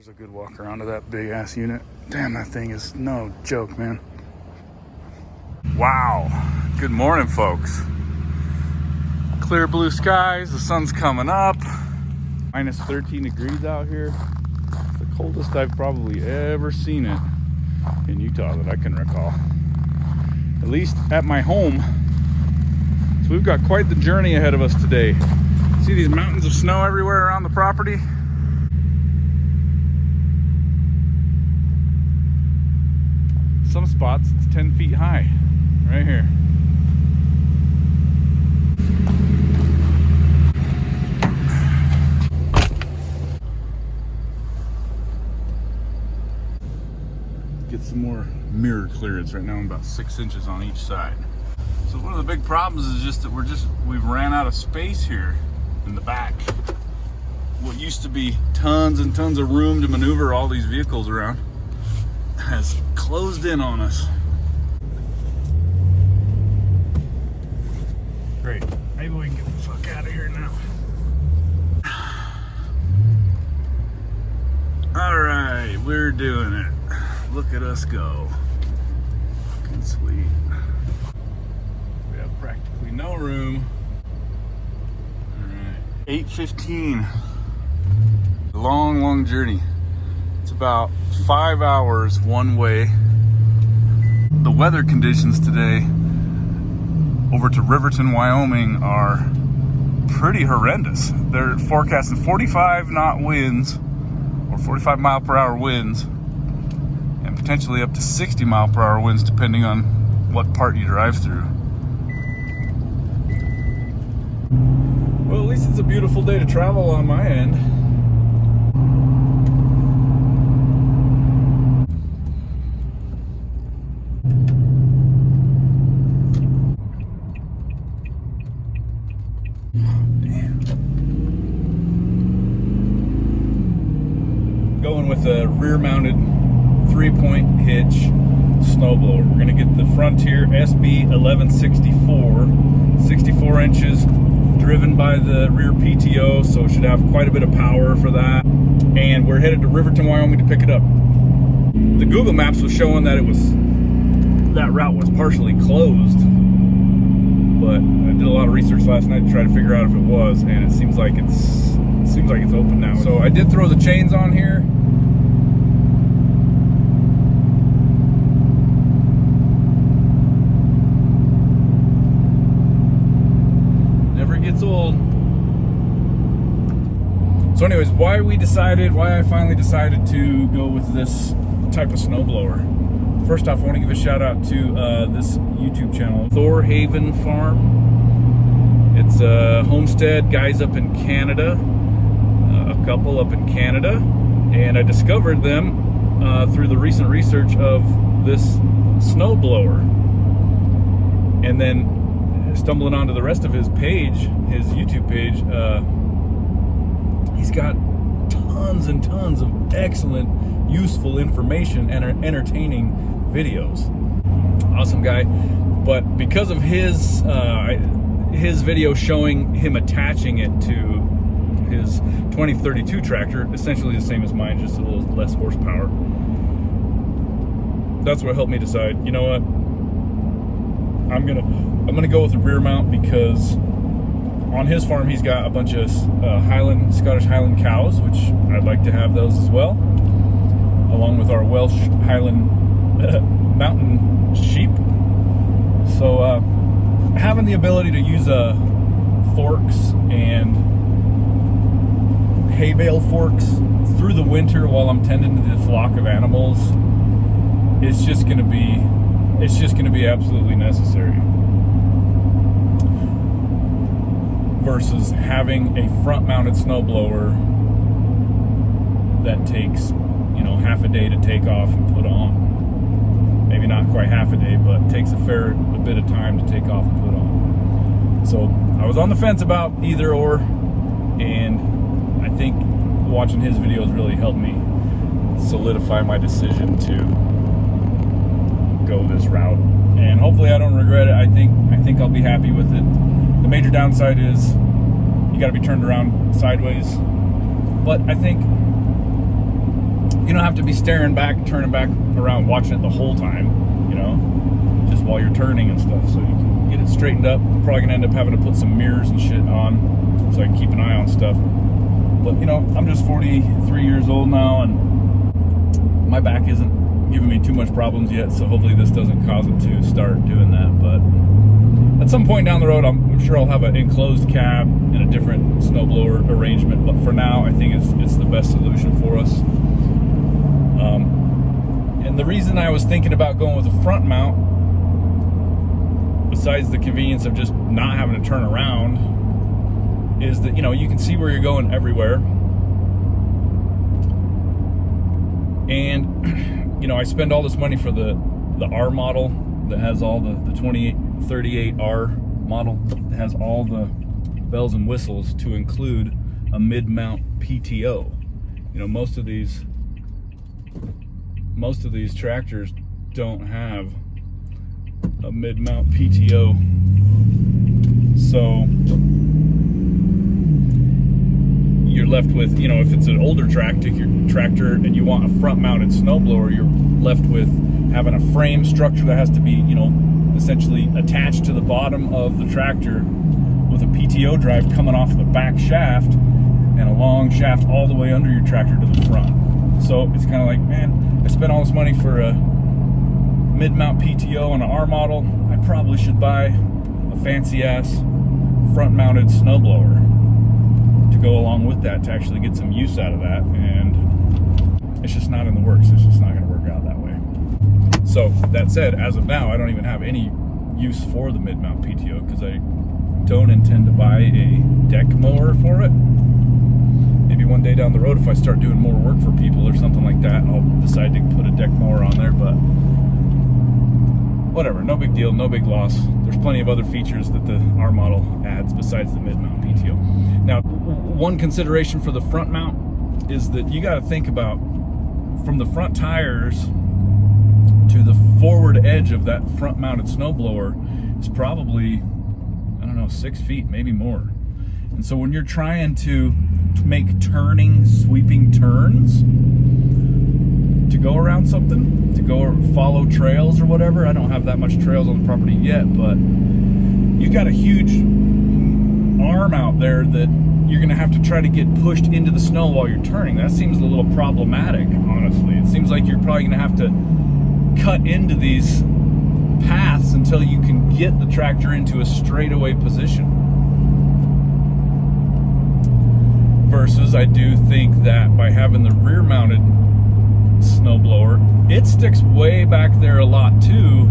There's a good walk around to that big ass unit. Damn, that thing is no joke, man. Wow. Good morning, folks. Clear blue skies, the sun's coming up. Minus 13 degrees out here. It's the coldest I've probably ever seen it in Utah that I can recall. At least at my home. So we've got quite the journey ahead of us today. See these mountains of snow everywhere around the property? Some spots it's 10 feet high, right here. Get some more mirror clearance. Right now I'm about 6 inches on each side. So one of the big problems is just that we've ran out of space here in the back. What used to be tons and tons of room to maneuver all these vehicles around has closed in on us. Great. Maybe we can get the fuck out of here now. All right, we're doing it. Look at us go. Fucking sweet. We have practically no room. All right. 8:15. Long journey. It's about 5 hours one way. The weather conditions today over to Riverton, Wyoming are pretty horrendous. They're forecasting 45 knot winds or 45 mile per hour winds and potentially up to 60 mile per hour winds depending on what part you drive through. Well, at least it's a beautiful day to travel on my end. Going with a rear-mounted 3-point hitch snowblower. We're going to get the Frontier SB1164, 64 inches, driven by the rear PTO, so it should have quite a bit of power for that. And we're headed to Riverton, Wyoming to pick it up. The Google Maps was showing that that route was partially closed, but I did a lot of research last night to try to figure out if it was, and it seems like it's open now. So I did throw the chains on here. Never gets old. So anyways, why I finally decided to go with this type of snowblower. First off, I want to give a shout out to this YouTube channel, Thorhaven Farm. It's a homestead, guys up in Canada. A couple up in Canada, and I discovered them through the recent research of this snowblower, and then stumbling onto the rest of his page, his YouTube page. He's got tons and tons of excellent, useful information and entertaining videos. Awesome guy. But because of his video showing him attaching it to his 2032 tractor, essentially the same as mine, just a little less horsepower. That's what helped me decide, you know what? I'm gonna go with the rear mount, because on his farm he's got a bunch of Scottish Highland cows, which I'd like to have those as well, along with our Welsh Highland mountain sheep. So having the ability to use forks and hay bale forks through the winter while I'm tending to the flock of animals, it's just going to be absolutely necessary, versus having a front mounted snowblower that takes, half a day to take off and put on. Maybe not quite half a day, but takes a bit of time to take off and put on. So I was on the fence about either or, and I think watching his videos really helped me solidify my decision to go this route, and hopefully I don't regret it. I think I'll be happy with it. The major downside is you got to be turned around sideways, but I think you don't have to be staring back, turning back around, watching it the whole time, you know, just while you're turning and stuff. So you can get it straightened up. I'm probably gonna end up having to put some mirrors and shit on so I can keep an eye on stuff. But you know, I'm just 43 years old now, and my back isn't giving me too much problems yet, so hopefully this doesn't cause it to start doing that. But at some point down the road, I'm sure I'll have an enclosed cab and a different snowblower arrangement. But for now, I think it's the best solution for us. And the reason I was thinking about going with a front mount, besides the convenience of just not having to turn around, is that, you know, you can see where you're going everywhere. And, you know, I spend all this money for the R model that has all the 2838R model that has all the bells and whistles to include a mid-mount PTO. You know, most of these tractors don't have a mid-mount PTO. So you're left with, you know, if it's an older tractor and you want a front-mounted snowblower, you're left with having a frame structure that has to be, you know, essentially attached to the bottom of the tractor with a PTO drive coming off the back shaft and a long shaft all the way under your tractor to the front. So it's kind of like, man, I spent all this money for a mid-mount PTO on an R model. I probably should buy a fancy-ass front-mounted snowblower to go along with that to actually get some use out of that. And it's just not in the works. It's just not going to work out that way. So that said, as of now, I don't even have any use for the mid-mount PTO because I don't intend to buy a deck mower for it. Maybe one day down the road, if I start doing more work for people or something like that, I'll decide to put a deck mower on there. But whatever, no big deal, no big loss. There's plenty of other features that the R model adds besides the mid-mount PTO. Now, one consideration for the front mount is that you got to think about from the front tires to the forward edge of that front-mounted snowblower is probably, I don't know, 6 feet, maybe more. And so when you're trying to make turning, sweeping turns to go around something, to go follow trails or whatever, I don't have that much trails on the property yet, but you got a huge arm out there that you're gonna have to try to get pushed into the snow while you're turning. That seems a little problematic, honestly. It seems like you're probably gonna have to cut into these paths until you can get the tractor into a straightaway position. Versus, I do think that by having the rear-mounted snowblower, it sticks way back there a lot too,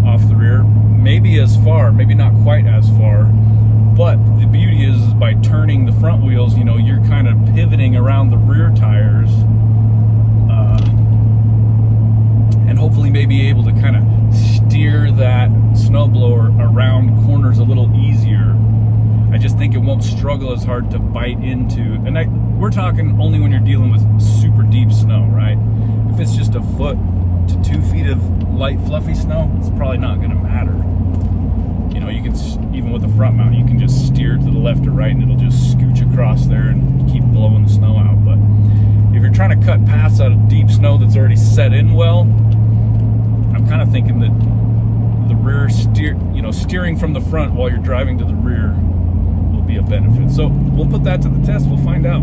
off the rear. Maybe as far, maybe not quite as far. But the beauty is by turning the front wheels, you know, you're kind of pivoting around the rear tires, and hopefully maybe able to kind of steer that snowblower around corners a little easier. I just think it won't struggle as hard to bite into, and we're talking only when you're dealing with super deep snow, right? If it's just a foot to 2 feet of light fluffy snow, it's probably not going to matter. You know, you can, even with the front mount, you can just steer to the left or right and it'll just scooch across there and keep blowing the snow out. But if you're trying to cut paths out of deep snow that's already set in well, I'm kind of thinking that the rear steering from the front while you're driving to the rear will be a benefit. So we'll put that to the test. We'll find out.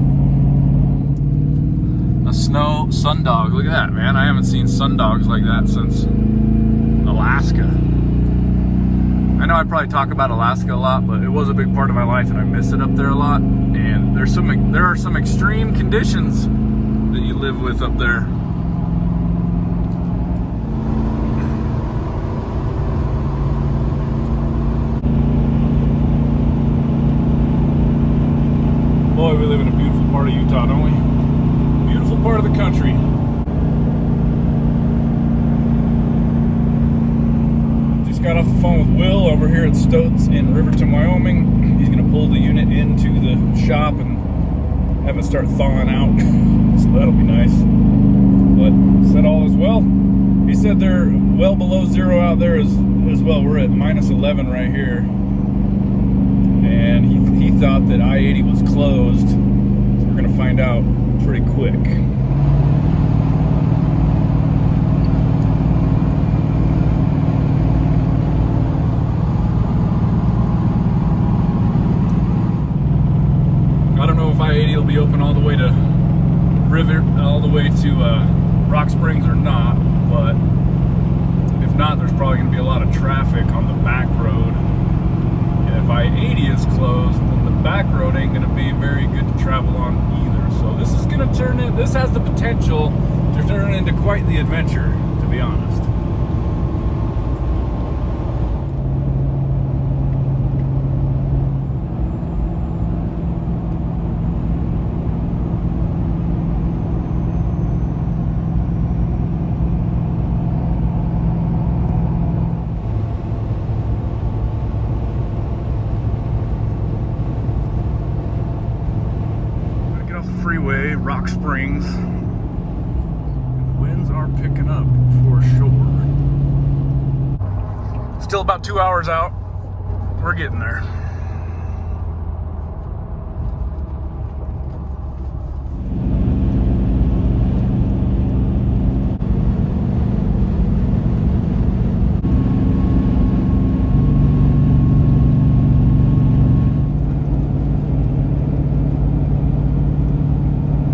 A snow sundog. Look at that, man. I haven't seen sundogs like that since Alaska. I know I probably talk about Alaska a lot, but it was a big part of my life and I miss it up there a lot. And there are some extreme conditions that you live with up there. Boy, we live in a beautiful part of Utah, don't we? Beautiful part of the country. Just got off the phone with Will over here at Stoats in Riverton, Wyoming. He's gonna pull the unit into the shop and have it start thawing out. So that'll be nice. But said all is well. He said they're well below zero out there as well. We're at -11 right here. And he thought that I-80 was closed. So we're gonna find out pretty quick. Boy, we live in a beautiful part of Utah, don't we? Beautiful part of the country. Just got off the phone with Will over here at Stoats in Riverton, Wyoming. He's gonna pull the unit into the shop and have it start thawing out. So that'll be nice. But said all is well. He said they're well below zero out there as well. We're at -11 right here. And he thought that I-80 was closed. So we're gonna find out pretty quick. either all the way to Rock Springs or not, but if not, there's probably going to be a lot of traffic on the back road. And if I-80 is closed, then the back road ain't going to be very good to travel on either. So this is going to turn in, this has the potential to turn into quite the adventure, to be honest. Freeway, Rock Springs. The winds are picking up for sure. Still about 2 hours out. We're getting there.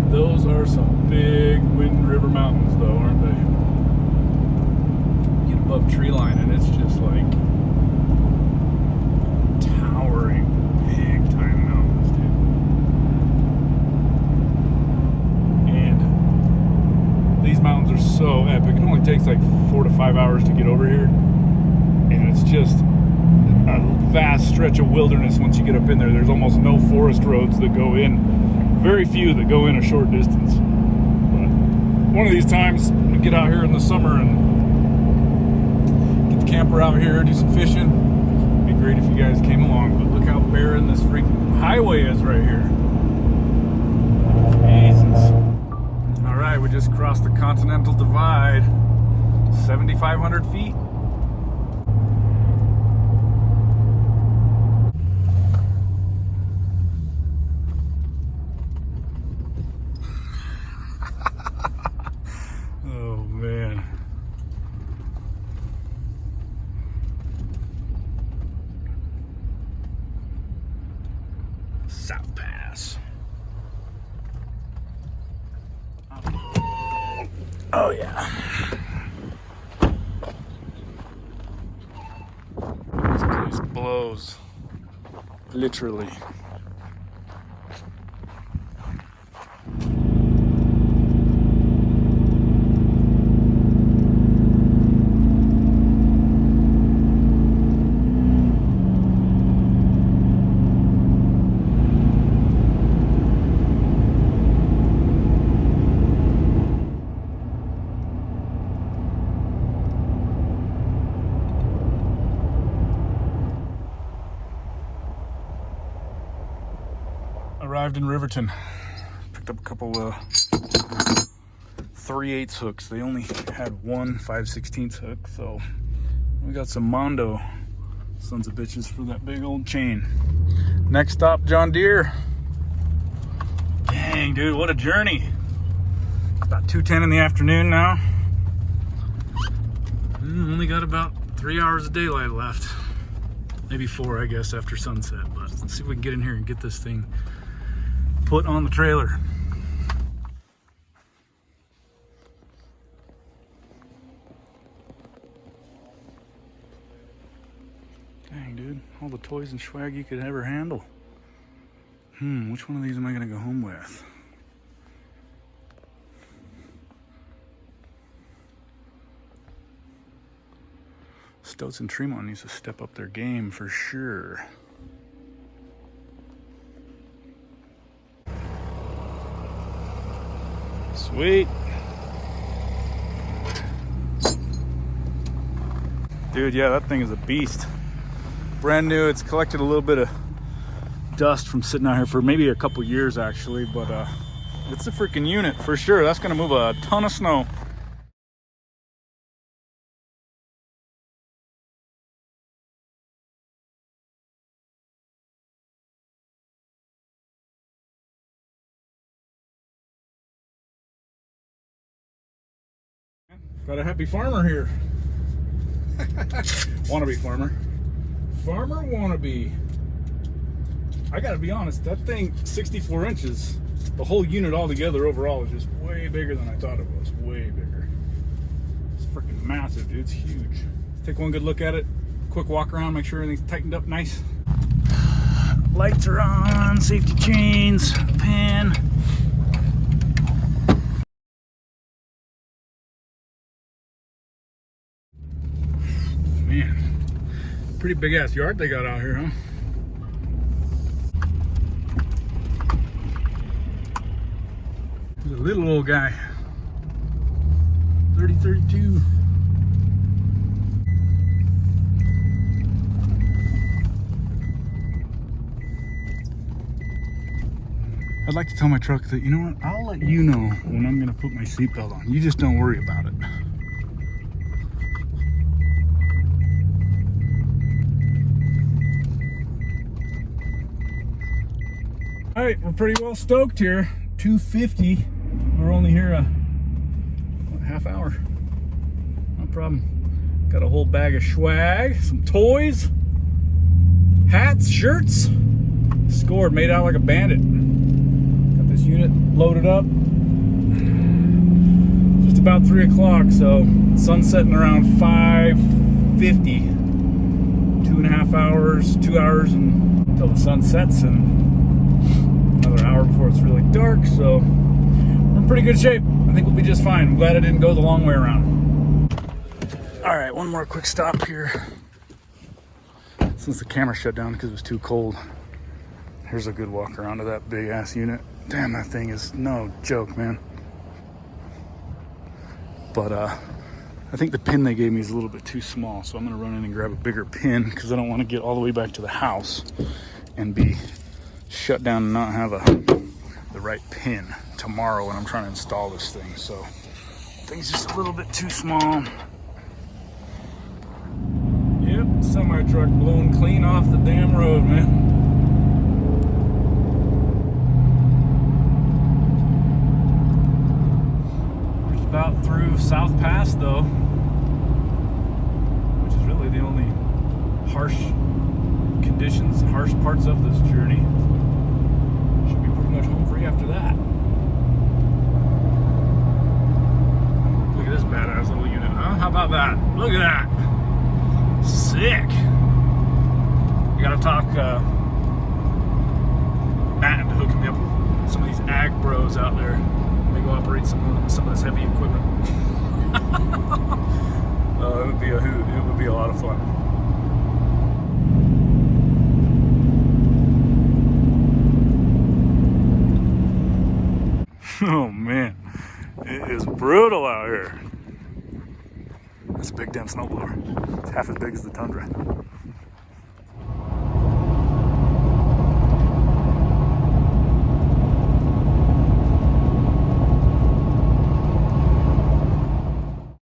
Those are some big Wind River mountains though, aren't they? You get above tree line and it's just like towering, big time mountains, dude. And these mountains are so epic. It only takes like 4 to 5 hours to get over here. And it's just a vast stretch of wilderness once you get up in there. There's almost no forest roads that go in. Very few that go in a short distance. But one of these times, we get out here in the summer and get the camper out here, do some fishing. It'd be great if you guys came along. But look how barren this freaking highway is right here. Jesus. All right, we just crossed the Continental Divide. 7,500 feet. South Pass. Oh yeah. This place blows. Literally. Arrived in Riverton. Picked up a couple 3/8 hooks. They only had one 5/16 hook, so we got some Mondo sons of bitches for that big old chain. Next stop, John Deere. Dang, dude, what a journey. It's about 2:10 in the afternoon now. Only got about 3 hours of daylight left. Maybe 4, I guess, after sunset. But let's see if we can get in here and get this thing put on the trailer. Dang, dude, all the toys and swag you could ever handle. Which one of these am I gonna go home with? Stouts and Tremont needs to step up their game for sure. Sweet. Dude, yeah, that thing is a beast. Brand new. It's collected a little bit of dust from sitting out here for maybe a couple years actually, but it's a freaking unit for sure. That's gonna move a ton of snow. Got a happy farmer here. Wannabe farmer. Farmer wannabe. I gotta be honest, that thing, 64 inches, the whole unit altogether overall is just way bigger than I thought it was. Way bigger. It's freaking massive, dude. It's huge. Take one good look at it. Quick walk around, make sure everything's tightened up nice. Lights are on, safety chains, pin. Man, pretty big ass yard they got out here, huh? There's a little old guy. 3032. I'd like to tell my truck that, you know what, I'll let you know when I'm gonna put my seatbelt on. You just don't worry about it. All right, we're pretty well stoked here. 2:50. We're only here a half hour. No problem. Got a whole bag of swag, some toys, hats, shirts. Scored, made out like a bandit. Got this unit loaded up. Just about 3 o'clock, so sun's setting around 5:50. 2.5 hours, 2 hours until the sun sets, and another hour before it's really dark, so we're in pretty good shape. I think we'll be just fine. I'm glad I didn't go the long way around. All right, one more quick stop here. Since the camera shut down because it was too cold. Here's a good walk around to that big ass unit. Damn, that thing is no joke, man. But I think the pin they gave me is a little bit too small, so I'm gonna run in and grab a bigger pin because I don't want to get all the way back to the house and be shut down and not have the right pin tomorrow when I'm trying to install this thing. So I think it's just a little bit too small. Yep, semi-truck blown clean off the damn road, man. We're just about through South Pass though, which is really the only harsh conditions, harsh parts of this journey. Should be pretty much home free after that. Look at this badass little unit, huh? How about that? Look at that. Sick. We gotta talk Matt into hooking me up with some of these ag bros out there. Maybe go operate some of this heavy equipment. It would be a hoot. It would be a lot of fun. Oh man, it is brutal out here. That's a big damn snowblower. It's half as big as the Tundra.